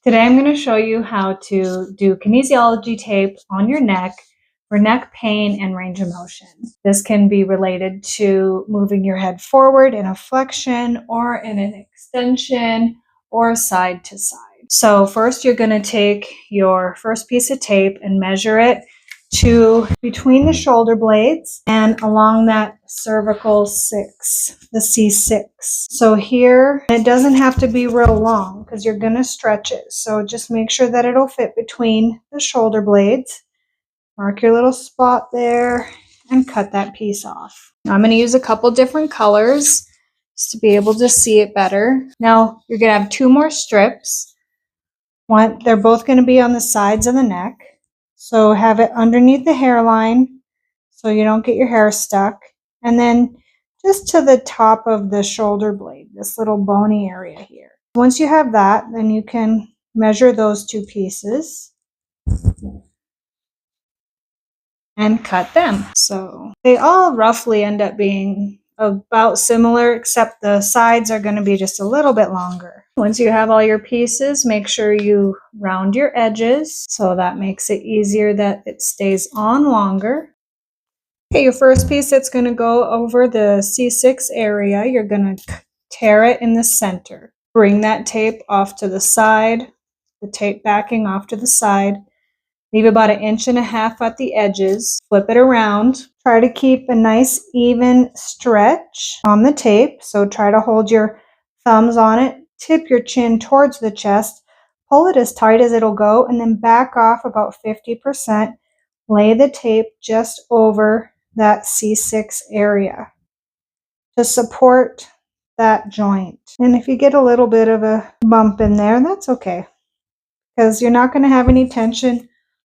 Today I'm going to show you how to do kinesiology tape on your neck for neck pain and range of motion. This can be related to moving your head forward in a flexion or in an extension or side to side. So first you're going to take your first piece of tape and measure it to between the shoulder blades and along that cervical 6, the C6. So here, it doesn't have to be real long because you're going to stretch it. So just make sure that it'll fit between the shoulder blades. Mark your little spot there and cut that piece off. Now I'm going to use a couple different colors just to be able to see it better. Now you're going to have two more strips. They're both going to be on the sides of the neck. So have it underneath the hairline so you don't get your hair stuck. And then just to the top of the shoulder blade, this little bony area here. Once you have that, then you can measure those two pieces and cut them. So they all roughly end up being about similar, except the sides are going to be just a little bit longer. Once you have all your pieces, make sure you round your edges so that makes it easier that it stays on longer. Okay, your first piece that's going to go over the C6 area, you're going to tear it in the center. Bring that tape off to the side, the tape backing off to the side. Leave about 1.5 inches at the edges. Flip it around. Try to keep a nice even stretch on the tape. So try to hold your thumbs on it. Tip your chin towards the chest. Pull it as tight as it'll go and then back off about 50%. Lay the tape just over that C6 area to support that joint. And if you get a little bit of a bump in there, that's okay because you're not going to have any tension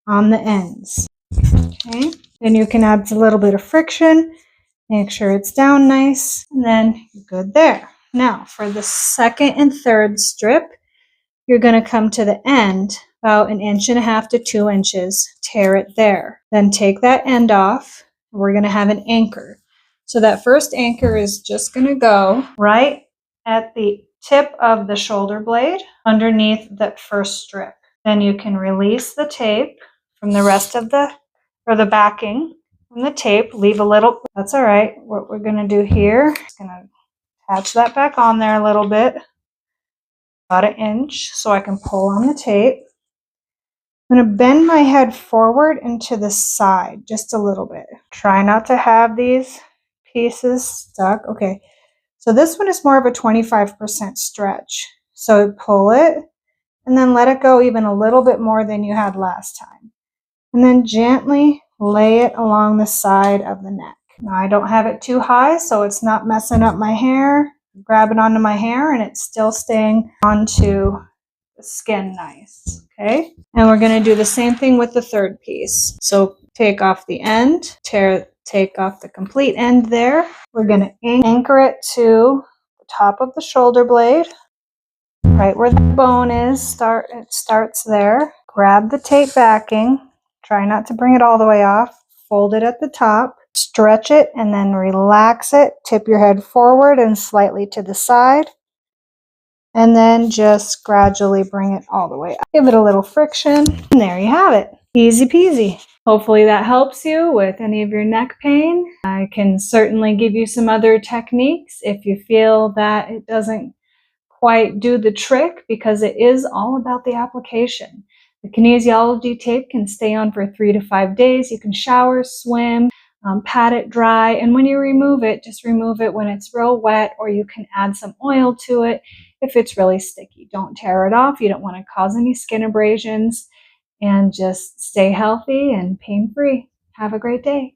on the ends. Okay, then you can add a little bit of friction, make sure it's down nice, and then you're good there. Now for the second and third strip, you're going to come to the end about 1.5 inches to 2 inches, tear it there. Then take that end off, and we're going to have an anchor. So that first anchor is just going to go right at the tip of the shoulder blade underneath that first strip. Then you can release the tape from the rest of the backing from the tape. Leave a little, that's all right. What we're going to do here is going to attach that back on there a little bit, about 1 inch, so I can pull on the tape. I'm going to bend my head forward and to the side just a little bit. Try not to have these pieces stuck. Okay, so this one is more of a 25% stretch. So pull it and then let it go even a little bit more than you had last time. And then gently lay it along the side of the neck. Now I don't have it too high so it's not messing up my hair. Grab it onto my hair and it's still staying onto the skin nice. Okay, and we're going to do the same thing with the third piece. So take off the end, take off the complete end there. We're going to anchor it to the top of the shoulder blade, right where the bone is. It starts there. Grab the tape backing. Try not to bring it all the way off. Fold it at the top. Stretch it and then relax it. Tip your head forward and slightly to the side. And then just gradually bring it all the way up. Give it a little friction. And there you have it. Easy peasy. Hopefully that helps you with any of your neck pain. I can certainly give you some other techniques if you feel that it doesn't quite do the trick, because it is all about the application. The kinesiology tape can stay on for 3 to 5 days. You can shower, swim, pat it dry, and when you remove it, just remove it when it's real wet, or you can add some oil to it if it's really sticky. Don't tear it off. You don't want to cause any skin abrasions, and just stay healthy and pain-free. Have a great day.